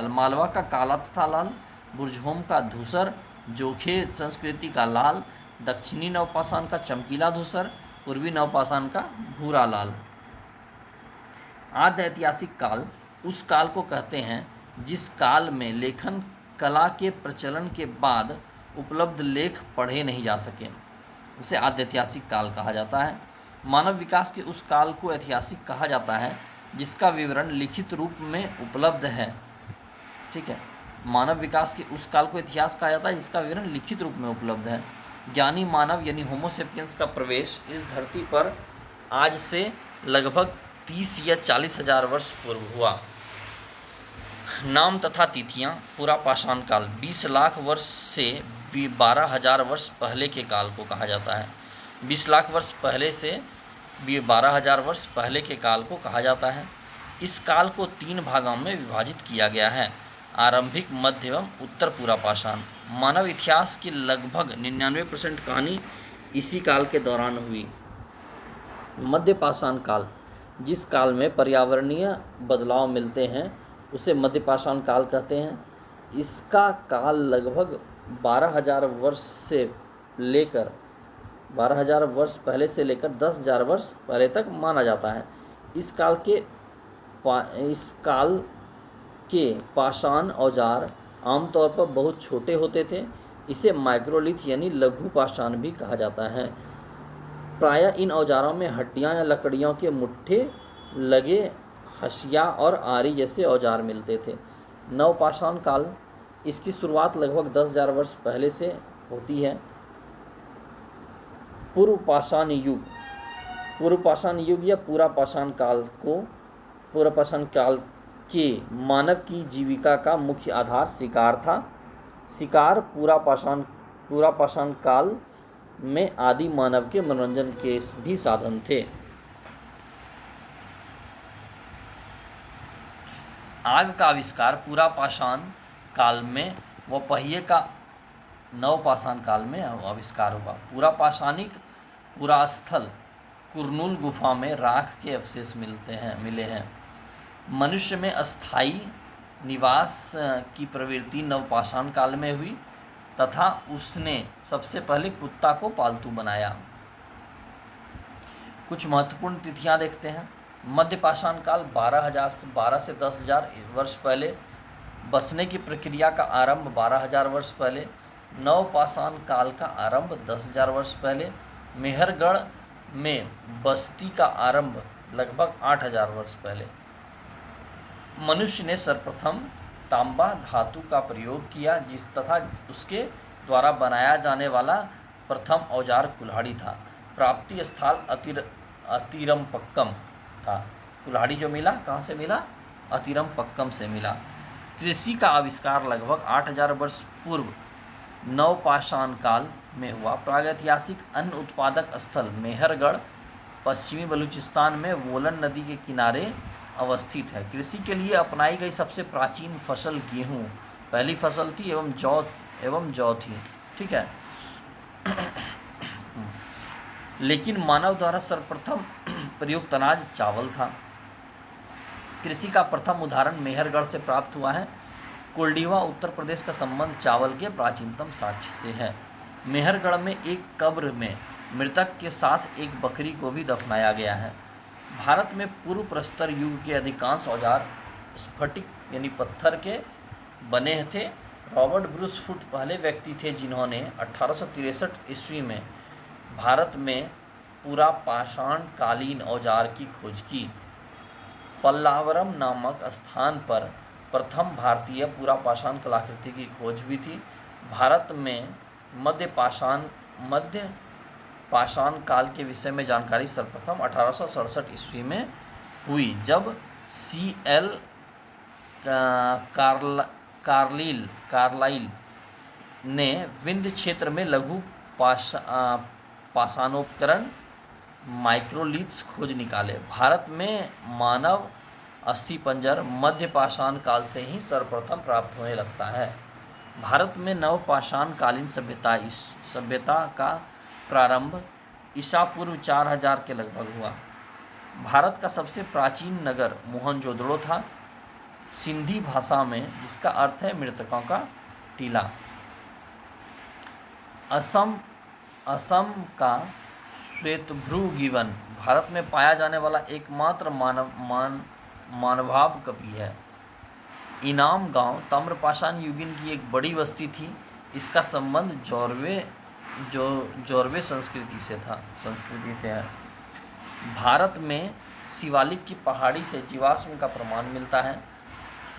मालवा का काला तथा लाल। बुर्जहोम का धूसर। जोखे संस्कृति का लाल। दक्षिणी नवपाषाण का चमकीला धूसर। पूर्वी नवपाषाण का भूरा लाल। आद्य ऐतिहासिक काल उस काल को कहते हैं जिस काल में लेखन कला के प्रचलन के बाद उपलब्ध लेख पढ़े नहीं जा सके, उसे आद्य ऐतिहासिक काल कहा जाता है। मानव विकास के उस काल को ऐतिहासिक कहा जाता है जिसका विवरण लिखित रूप में उपलब्ध है, ठीक है। मानव विकास के उस काल को इतिहास कहा जाता है जिसका विवरण लिखित रूप में उपलब्ध है। ज्ञानी मानव यानी होमो सेपियंस का प्रवेश इस धरती पर आज से लगभग 30 या 40 हजार वर्ष पूर्व हुआ। नाम तथा तिथियां। पूरा पाषाण काल 20 लाख वर्ष से 12,000 वर्ष पहले के काल को कहा जाता है। 20 लाख वर्ष पहले से 12,000 वर्ष पहले के काल को कहा जाता है। इस काल को 3 भागों में विभाजित किया गया है: आरंभिक, मध्य एवं उत्तर पूरा पाषाण। मानव इतिहास की लगभग 99% कहानी इसी काल के दौरान हुई। मध्य पाषाण काल, जिस काल में पर्यावरणीय बदलाव मिलते हैं उसे मध्य पाषाण काल कहते हैं। इसका काल लगभग 12,000 वर्ष से लेकर 12,000 वर्ष पहले से लेकर 10,000 वर्ष पहले तक माना जाता है। इस काल के पाषाण औजार आमतौर पर बहुत छोटे होते थे। इसे माइक्रोलिथ यानी लघु पाषाण भी कहा जाता है। प्रायः इन औजारों में हड्डियां या लकड़ियों के मुट्ठे लगे हंसिया और आरी जैसे औजार मिलते थे। नवपाषाण काल, इसकी शुरुआत लगभग 10,000 वर्ष पहले से होती है। पूर्व पाषाण युग या पूरा पाषाण काल के मानव की जीविका का मुख्य आधार शिकार था। शिकार पूरा पाषाण काल में आदि मानव के मनोरंजन के भी साधन थे। आग का आविष्कार पूरा पाषाण काल में व पहिए का नवपाषाण काल में आविष्कार हुआ। पूरा पाषाणिक पुरास्थल कुरनूल गुफा में राख के अवशेष मिले हैं। मनुष्य में अस्थायी निवास की प्रवृत्ति नवपाषाण काल में हुई तथा उसने सबसे पहले कुत्ता को पालतू बनाया। कुछ महत्वपूर्ण तिथियां देखते हैं। मध्य पाषाण काल 12 से 10,000 वर्ष पहले। बसने की प्रक्रिया का आरंभ 12,000 वर्ष पहले। नवपाषाण काल का आरंभ 10,000 वर्ष पहले। मेहरगढ़ में बस्ती का आरंभ लगभग 8,000 वर्ष पहले। मनुष्य ने सर्वप्रथम तांबा धातु का प्रयोग किया तथा उसके द्वारा बनाया जाने वाला प्रथम औजार कुल्हाड़ी था। प्राप्ति स्थल अतिरमपक्कम था। कुल्हाड़ी जो मिला कहाँ से मिला? अतिरमपक्कम से मिला। कृषि का आविष्कार लगभग 8,000 वर्ष पूर्व नवपाषाण काल में हुआ। प्रागैतिहासिक अन्न उत्पादक स्थल मेहरगढ़ पश्चिमी बलूचिस्तान में वोलन नदी के किनारे अवस्थित है। कृषि के लिए अपनाई गई सबसे प्राचीन फसल गेहूँ पहली फसल थी एवं जौ थी। ठीक है। लेकिन मानव द्वारा सर्वप्रथम प्रयुक्त अनाज चावल था। कृषि का प्रथम उदाहरण मेहरगढ़ से प्राप्त हुआ है। कोल्डिवा उत्तर प्रदेश का संबंध चावल के प्राचीनतम साक्ष्य से है। मेहरगढ़ में एक कब्र में मृतक के साथ एक बकरी को भी दफनाया गया है। भारत में पूर्व प्रस्तर युग के अधिकांश औजार स्फटिक यानी पत्थर के बने थे। रॉबर्ट ब्रूस फुट पहले व्यक्ति थे जिन्होंने 1863 ईस्वी में भारत में पूरा पाषाण कालीन औजार की खोज की। पल्लावरम नामक स्थान पर प्रथम भारतीय पूरा पाषाण कलाकृति की खोज भी थी। भारत में मध्य पाषाण काल के विषय में जानकारी सर्वप्रथम 1867 ईस्वी में हुई, जब C.L. कार्लाइल ने विंध्य क्षेत्र में लघु पाषाणोपकरण माइक्रोलिथ्स खोज निकाले। भारत में मानव अस्थिपंजर मध्य पाषाण काल से ही सर्वप्रथम प्राप्त होने लगता है। भारत में नवपाषाण कालीन सभ्यता का प्रारंभ ईसा पूर्व 4000 के लगभग हुआ। भारत का सबसे प्राचीन नगर मोहनजोदड़ो था, सिंधी भाषा में, जिसका अर्थ है मृतकों का टीला। असम का श्वेतभ्रू गिवन भारत में पाया जाने वाला एकमात्र मानवाब कपि है। इनाम गांव ताम्रपाषाण युगीन की एक बड़ी बस्ती थी। इसका संबंध जोरवे संस्कृति से है। भारत में शिवालिक की पहाड़ी से जीवाश्म का प्रमाण मिलता है।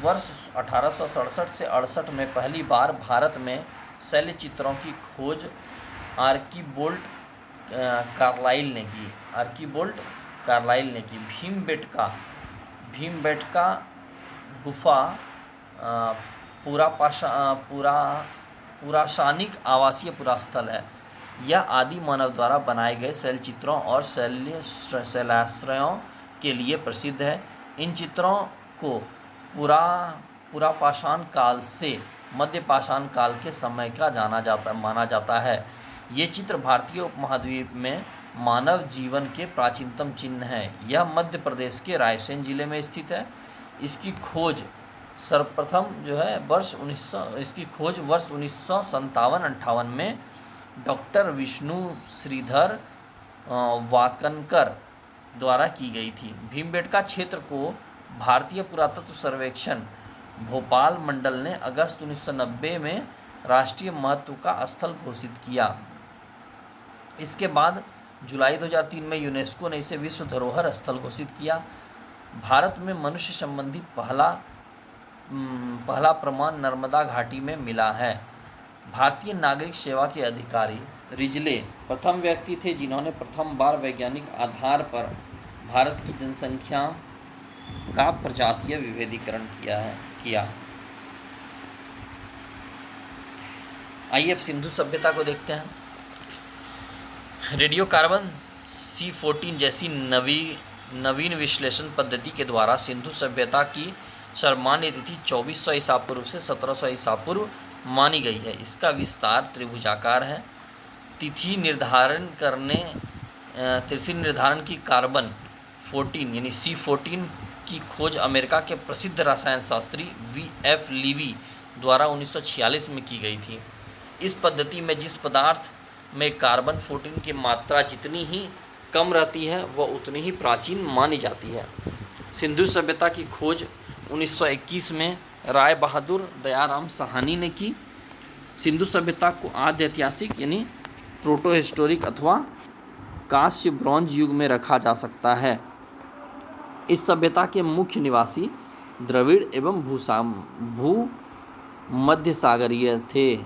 वर्ष 1867 से 68 में पहली बार भारत में शैल चित्रों की खोज आर्कीबोल्ट कार्लाइल ने की। भीमबेटका गुफा पुराशानिक आवासीय पुरास्थल है। यह आदि मानव द्वारा बनाए गए शैल चित्रों और शैलाश्रयों के लिए प्रसिद्ध है। इन चित्रों को पुरापाषाण काल से मध्य पाषाण काल के समय का माना जाता है। ये चित्र भारतीय उपमहाद्वीप में मानव जीवन के प्राचीनतम चिन्ह हैं। यह मध्य प्रदेश के रायसेन जिले में स्थित है। इसकी खोज सर्वप्रथम जो है वर्ष 1957-58 में डॉक्टर विष्णु श्रीधर वाकनकर द्वारा की गई थी। भीमबेटका क्षेत्र को भारतीय पुरातत्व सर्वेक्षण भोपाल मंडल ने अगस्त 1990 में राष्ट्रीय महत्व का स्थल घोषित किया। इसके बाद जुलाई 2003 में यूनेस्को ने इसे विश्व धरोहर स्थल घोषित किया। भारत में मनुष्य संबंधी पहला प्रमाण नर्मदा घाटी में मिला है। भारतीय नागरिक सेवा के अधिकारी रिजले प्रथम व्यक्ति थे जिन्होंने प्रथम बार वैज्ञानिक आधार पर भारत की जनसंख्या का प्रजातीय विभेदीकरण किया। आइए अब सिंधु सभ्यता को देखते हैं। रेडियोकार्बन C14 जैसी नवीन विश्लेषण पद्धति के द्वारा सिंधु सभ्यता की सर्वमान्य तिथि 2400 ईसा पूर्व से 1700 ईसा पूर्व मानी गई है। इसका विस्तार त्रिभुजाकार है। तिथि निर्धारण की कार्बन 14 यानी C14 की खोज अमेरिका के प्रसिद्ध रसायन शास्त्री V.F. लीवी द्वारा 1946 में की गई थी। इस पद्धति में जिस पदार्थ में कार्बन 14 की मात्रा जितनी ही कम रहती है वह उतनी ही प्राचीन मानी जाती है। सिंधु सभ्यता की खोज 1921 में राय बहादुर दयाराम साहनी ने की। सिंधु सभ्यता को आद्य ऐतिहासिक यानी प्रोटो हिस्टोरिक अथवा कांस्य ब्रॉन्ज युग में रखा जा सकता है। इस सभ्यता के मुख्य निवासी द्रविड़ एवं भूमध्य सागरीय थे।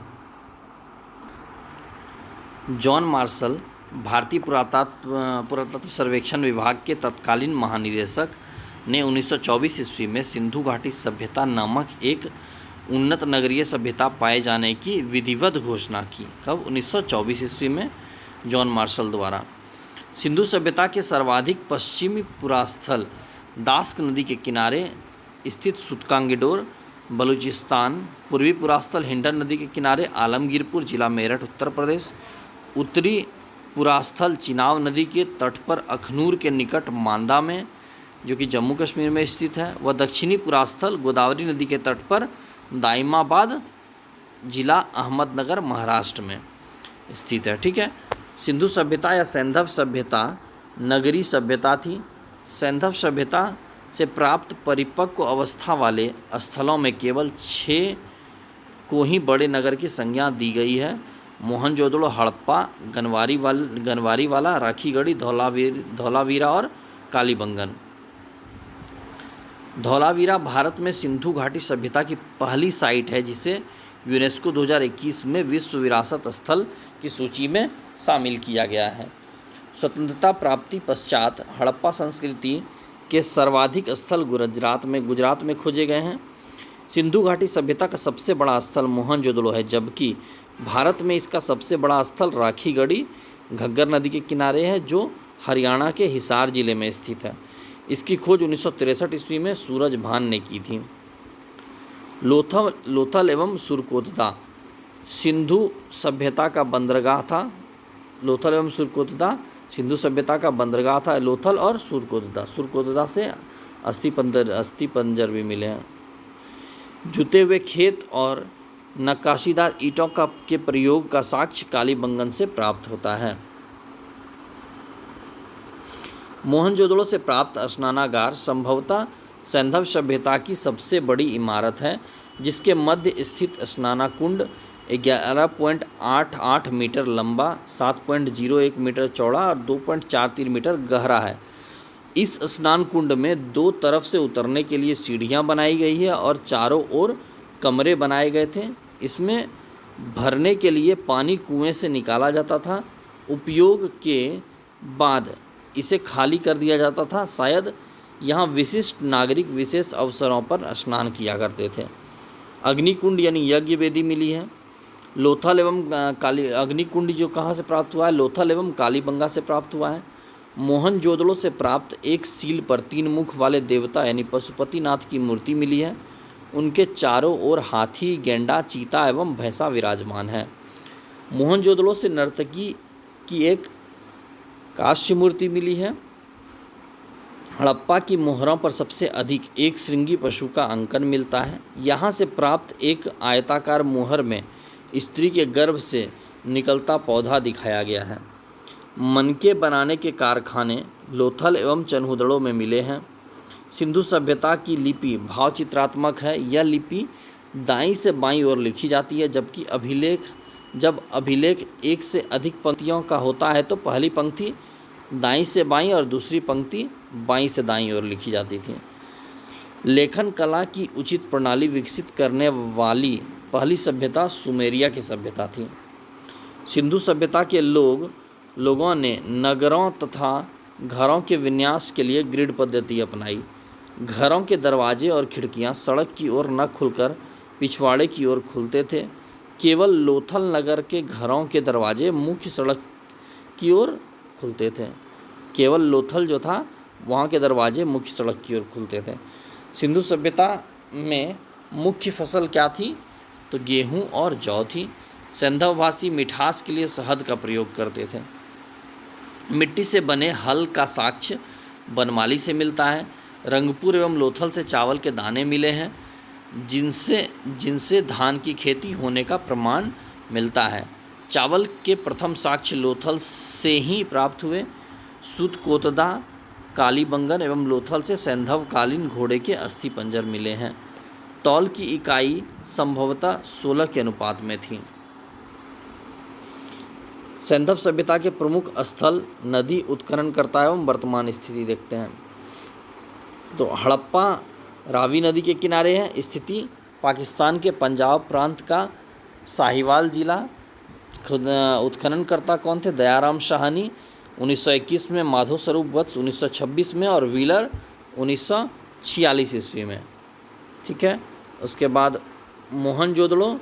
जॉन मार्शल भारतीय पुरातत्व सर्वेक्षण विभाग के तत्कालीन महानिदेशक ने 1924 ईस्वी में सिंधु घाटी सभ्यता नामक एक उन्नत नगरीय सभ्यता पाए जाने की विधिवत घोषणा की। कब? 1924 ईस्वी में जॉन मार्शल द्वारा। सिंधु सभ्यता के सर्वाधिक पश्चिमी पुरास्थल दास्क नदी के किनारे स्थित सुतकांगीडोर बलूचिस्तान, पूर्वी पुरास्थल हिंडन नदी के किनारे आलमगीरपुर जिला मेरठ उत्तर प्रदेश, उत्तरी पुरास्थल चिनाब नदी के तट पर अखनूर के निकट मांदा में जो कि जम्मू कश्मीर में स्थित है, व दक्षिणी पुरास्थल गोदावरी नदी के तट पर दाइमाबाद जिला अहमदनगर महाराष्ट्र में स्थित है। ठीक है। सिंधु सभ्यता या सैंधव सभ्यता नगरी सभ्यता थी। सैंधव सभ्यता से प्राप्त परिपक्व अवस्था वाले स्थलों में केवल 6 को ही बड़े नगर की संज्ञा दी गई है। मोहनजोदड़ो, हड़प्पा, गनवारीवाला, राखीगढ़ी, धौलावीरा और कालीबंगन। धौलावीरा भारत में सिंधु घाटी सभ्यता की पहली साइट है जिसे यूनेस्को 2021 में विश्व विरासत स्थल की सूची में शामिल किया गया है। स्वतंत्रता प्राप्ति पश्चात हड़प्पा संस्कृति के सर्वाधिक स्थल गुजरात में खोजे गए हैं। सिंधु घाटी सभ्यता का सबसे बड़ा स्थल मोहनजोदड़ो है, जबकि भारत में इसका सबसे बड़ा स्थल राखीगढ़ी घग्गर नदी के किनारे है जो हरियाणा के हिसार जिले में स्थित है। इसकी खोज 1963 ईस्वी में सूरज भान ने की थी। लोथल एवं सुरकोतदा सिंधु सभ्यता का बंदरगाह था। लोथल एवं सुरकोतदा सिंधु सभ्यता का बंदरगाह था। लोथल और सुरकोतदा से अस्थिपंजर भी मिले हैं। जुते हुए खेत और नक्काशीदार ईंटों के प्रयोग का साक्ष्य कालीबंगन से प्राप्त होता है। मोहनजोदड़ो से प्राप्त स्नानागार संभवतः सैंधव सभ्यता की सबसे बड़ी इमारत है, जिसके मध्य स्थित स्नानाकुंड 11.88 मीटर लंबा, 7.01 मीटर चौड़ा और 2.43 मीटर गहरा है। इस स्नान कुंड में 2 तरफ से उतरने के लिए सीढ़ियां बनाई गई है और चारों ओर कमरे बनाए गए थे। इसमें भरने के लिए पानी कुएं से निकाला जाता था। उपयोग के बाद इसे खाली कर दिया जाता था। शायद यहाँ विशिष्ट नागरिक विशेष अवसरों पर स्नान किया करते थे। अग्निकुंड यानी यज्ञ वेदी मिली है। लोथल एवं काली अग्निकुंड जो कहाँ से प्राप्त हुआ है? लोथल एवं कालीबंगा से प्राप्त हुआ है। मोहनजोदड़ो से प्राप्त एक सील पर 3 मुख वाले देवता यानी पशुपतिनाथ की मूर्ति मिली है। उनके चारों ओर हाथी, गेंडा, चीता एवं भैंसा विराजमान है। मोहनजोदड़ो से नर्तकी की एक कांस्य मूर्ति मिली है। हड़प्पा की मोहरों पर सबसे अधिक एक श्रृंगी पशु का अंकन मिलता है। यहाँ से प्राप्त एक आयताकार मोहर में स्त्री के गर्भ से निकलता पौधा दिखाया गया है। मनके बनाने के कारखाने लोथल एवं चन्हुदड़ो में मिले हैं। सिंधु सभ्यता की लिपि भावचित्रात्मक है। यह लिपि दाईं से बाईं ओर लिखी जाती है, जबकि जब अभिलेख एक से अधिक पंक्तियों का होता है तो पहली पंक्ति दाईं से बाईं और दूसरी पंक्ति बाईं से दाईं ओर लिखी जाती थी। लेखन कला की उचित प्रणाली विकसित करने वाली पहली सभ्यता सुमेरिया की सभ्यता थी। सिंधु सभ्यता के लोगों ने नगरों तथा घरों के विन्यास के लिए ग्रिड पद्धति अपनाई। घरों के दरवाजे और खिड़कियां सड़क की ओर न खुलकर पिछवाड़े की ओर खुलते थे। केवल लोथल नगर के घरों के दरवाजे मुख्य सड़क की ओर खुलते थे। केवल लोथल जो था वहाँ के दरवाजे मुख्य सड़क की ओर खुलते थे। सिंधु सभ्यता में मुख्य फसल क्या थी? तो गेहूँ और जौ थी। सिंधवभाषी मिठास के लिए शहद का प्रयोग करते थे। मिट्टी से बने हल का साक्ष्य बनमाली से मिलता है। रंगपुर एवं लोथल से चावल के दाने मिले हैं, जिनसे धान की खेती होने का प्रमाण मिलता है। चावल के प्रथम साक्ष्य लोथल से ही प्राप्त हुए। सूतकोतदा, कालीबंगन एवं लोथल से सैंधवकालीन घोड़े के अस्थि पंजर मिले हैं। तौल की इकाई संभवतः 16 के अनुपात में थी। सैंधव सभ्यता के प्रमुख स्थल नदी उत्खननकर्ता एवं वर्तमान स्थिति देखते हैं। तो हड़प्पा रावी नदी के किनारे है। स्थिति पाकिस्तान के पंजाब प्रांत का साहिवाल जिला। उत्खननकर्ता कौन थे? दयाराम शाहनी 1921 में, माधो स्वरूप वत्स 1926 में और व्हीलर 1946 ईस्वी में। ठीक है। उसके बाद मोहनजोदड़ो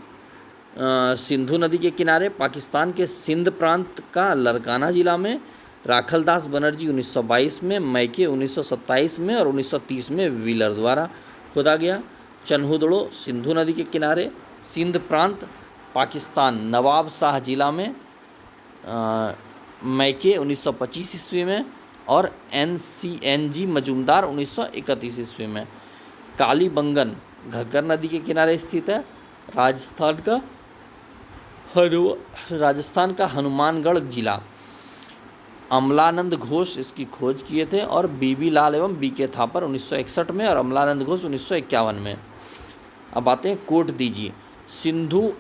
सिंधु नदी के किनारे पाकिस्तान के सिंध प्रांत का लरकाना जिला में। राखलदास बनर्जी 1922 में, मैके 1927 में और 1930 में व्हीलर द्वारा खोदा गया। चन्हुदड़ो सिंधु नदी के किनारे सिंध प्रांत पाकिस्तान नवाब शाह जिला में, मैके 1925 ईस्वी में और NG मजूमदार 1931 ईस्वी में। कालीबंगन घग्गर नदी के किनारे स्थित है। राजस्थान का हनुमानगढ़ जिला। अमलानंद घोष इसकी खोज किए थे और बीबी लाल एवं BK थापर 1961 में और अमलानंद घोष 1951 में। अब आते हैं कोट दीजिए। सिंधु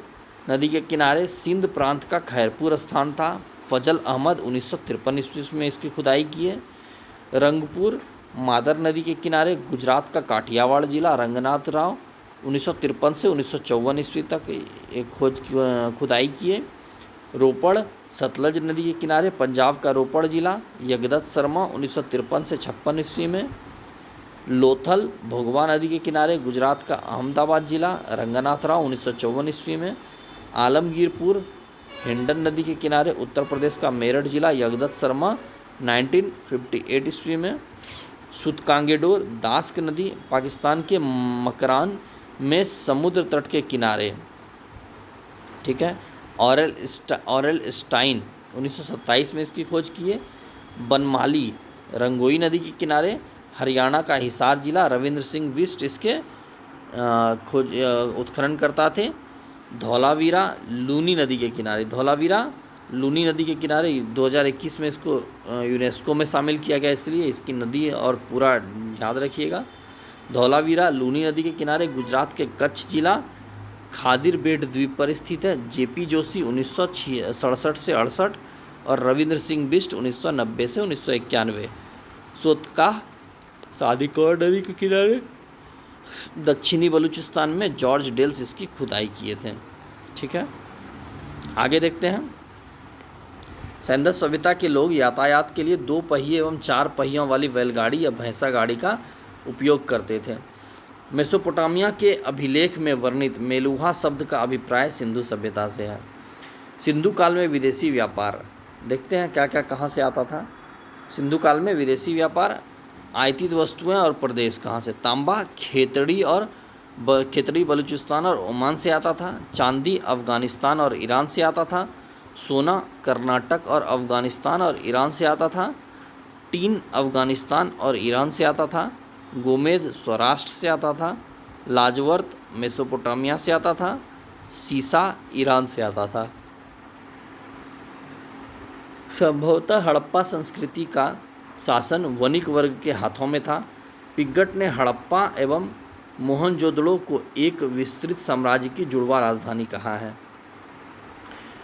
नदी के किनारे सिंध प्रांत का खैरपुर स्थान था। फजल अहमद 1953 ईस्वी में इसकी खुदाई की है। रंगपुर मादर नदी के किनारे गुजरात का काठियावाड़ जिला। रंगनाथ राव 1953 से 1954 ईस्वी तक एक खुदाई किए। रोपड़ सतलज नदी के किनारे पंजाब का रोपड़ जिला। यगदत्त शर्मा 1953 से 56 ईस्वी में। लोथल भोगवा नदी के किनारे गुजरात का अहमदाबाद जिला। रंगनाथ राव 1954 ईस्वी में। आलमगीरपुर हिंडन नदी के किनारे उत्तर प्रदेश का मेरठ जिला। यगदत्त शर्मा 1958 ईस्वी में। सुतकांगेडोर दास्क नदी पाकिस्तान के मकरान में समुद्र तट के किनारे। ठीक है। ऑरेल स्टाइन 1927 में इसकी खोज की है। बनमाली रंगोई नदी के किनारे हरियाणा का हिसार जिला। रविंद्र सिंह बिष्ट इसके खोज उत्खनन करता थे। धौलावीरा लूनी नदी के किनारे। धौलावीरा लूनी नदी के किनारे 2021 में इसको यूनेस्को में शामिल किया गया, इसलिए इसकी नदी और पूरा याद रखिएगा। धौलावीरा लूनी नदी के किनारे गुजरात के कच्छ जिला। खादिर बेट द्वीप पर स्थित है। JP जोशी 1967 से 68 और रविंद्र सिंह बिष्ट 1990 से 1991। सोतकाह सादिकोर नदी के किनारे दक्षिणी बलूचिस्तान में जॉर्ज डेल्स इसकी खुदाई किए थे। ठीक है। आगे देखते हैं। सैंधव सभ्यता के लोग यातायात के लिए 2 पहिए एवं 4 पहियों वाली बैलगाड़ी या भैंसा गाड़ी का उपयोग करते थे। मेसोपोटामिया के अभिलेख में वर्णित मेलुहा शब्द का अभिप्राय सिंधु सभ्यता से है। सिंधु काल में विदेशी व्यापार, देखते हैं क्या क्या कहाँ से आता था। सिंधु काल में विदेशी व्यापार, आयातित वस्तुएं और प्रदेश कहाँ से। तांबा खेतड़ी बलूचिस्तान और ओमान से आता था। चांदी अफ़गानिस्तान और ईरान से आता था। सोना कर्नाटक और अफ़गानिस्तान और ईरान से आता था। टीन अफ़गानिस्तान और ईरान से आता था। गोमेद सौराष्ट्र से आता था। लाजवर्त मेसोपोटामिया से आता था। सीसा ईरान से आता था। संभवतः हड़प्पा संस्कृति का शासन वणिक वर्ग के हाथों में था। पिग्गट ने हड़प्पा एवं मोहनजोदड़ो को एक विस्तृत साम्राज्य की जुड़वा राजधानी कहा है।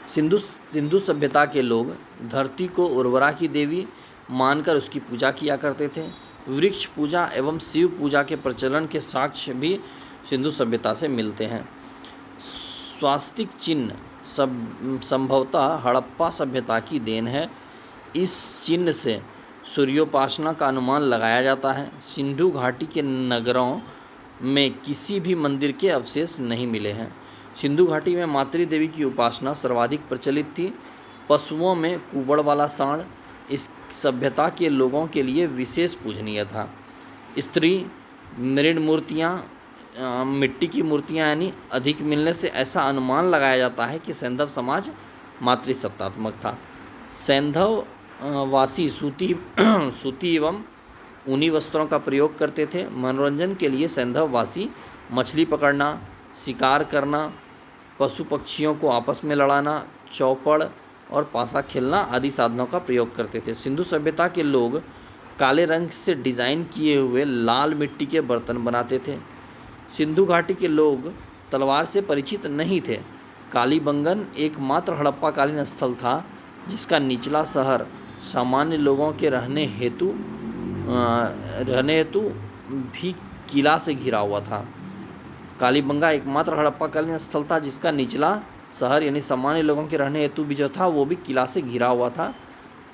सिंधु सभ्यता के लोग धरती को उर्वरा की देवी मानकर उसकी पूजा किया करते थे। वृक्ष पूजा एवं शिव पूजा के प्रचलन के साक्ष्य भी सिंधु सभ्यता से मिलते हैं। स्वास्तिक चिन्ह संभवतः हड़प्पा सभ्यता की देन है। इस चिन्ह से सूर्योपासना का अनुमान लगाया जाता है। सिंधु घाटी के नगरों में किसी भी मंदिर के अवशेष नहीं मिले हैं। सिंधु घाटी में मातृ देवी की उपासना सर्वाधिक प्रचलित थी। पशुओं में कुबड़ वाला सांड इस सभ्यता के लोगों के लिए विशेष पूजनीय था। स्त्री मृण मूर्तियाँ, मिट्टी की मूर्तियाँ यानी अधिक मिलने से ऐसा अनुमान लगाया जाता है कि सैंधव समाज मातृसत्तात्मक था। सैंधव वासी सूती एवं ऊनी वस्त्रों का प्रयोग करते थे। मनोरंजन के लिए सैंधव वासी मछली पकड़ना, शिकार करना, पशु पक्षियों को आपस में लड़ाना, चौपड़ और पासा खेलना आदि साधनों का प्रयोग करते थे। सिंधु सभ्यता के लोग काले रंग से डिज़ाइन किए हुए लाल मिट्टी के बर्तन बनाते थे। सिंधु घाटी के लोग तलवार से परिचित नहीं थे। कालीबंगन एकमात्र हड़प्पाकालीन स्थल था जिसका निचला शहर सामान्य लोगों के रहने हेतु भी किला से घिरा हुआ था। कालीबंगा एकमात्र हड़प्पाकालीन स्थल था जिसका निचला शहर यानी सामान्य लोगों के रहने हेतु भी जो था वो भी किला से घिरा हुआ था।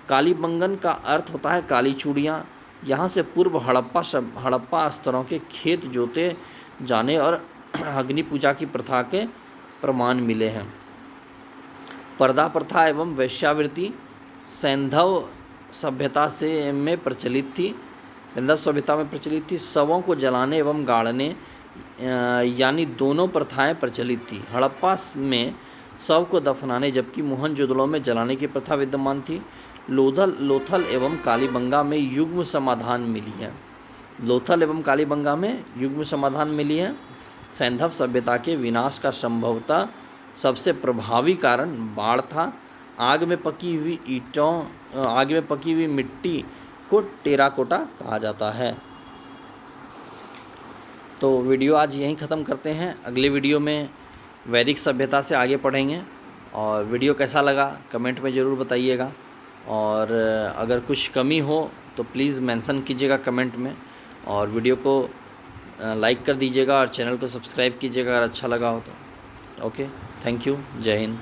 कालीबंगन का अर्थ होता है काली चूड़ियाँ। यहाँ से पूर्व हड़प्पा स्तरों के खेत जोते जाने और अग्नि पूजा की प्रथा के प्रमाण मिले हैं। पर्दा प्रथा एवं वेश्यावृत्ति सैंधव सभ्यता में प्रचलित थी। शवों को जलाने एवं गाड़ने यानी दोनों प्रथाएं प्रचलित थी। हड़प्पा में शव को दफनाने जबकि मोहनजोदड़ो में जलाने की प्रथा विद्यमान थी। लोथल एवं कालीबंगा में युग्म समाधान मिली है। सैंधव सभ्यता के विनाश का संभवतः सबसे प्रभावी कारण बाढ़ था। आग में पकी हुई मिट्टी को टेराकोटा कहा जाता है। तो वीडियो आज यहीं ख़त्म करते हैं। अगले वीडियो में वैदिक सभ्यता से आगे पढ़ेंगे। और वीडियो कैसा लगा कमेंट में ज़रूर बताइएगा। और अगर कुछ कमी हो तो प्लीज़ मेंशन कीजिएगा कमेंट में। और वीडियो को लाइक कर दीजिएगा और चैनल को सब्सक्राइब कीजिएगा अगर अच्छा लगा हो तो। ओके, थैंक यू, जय हिंद।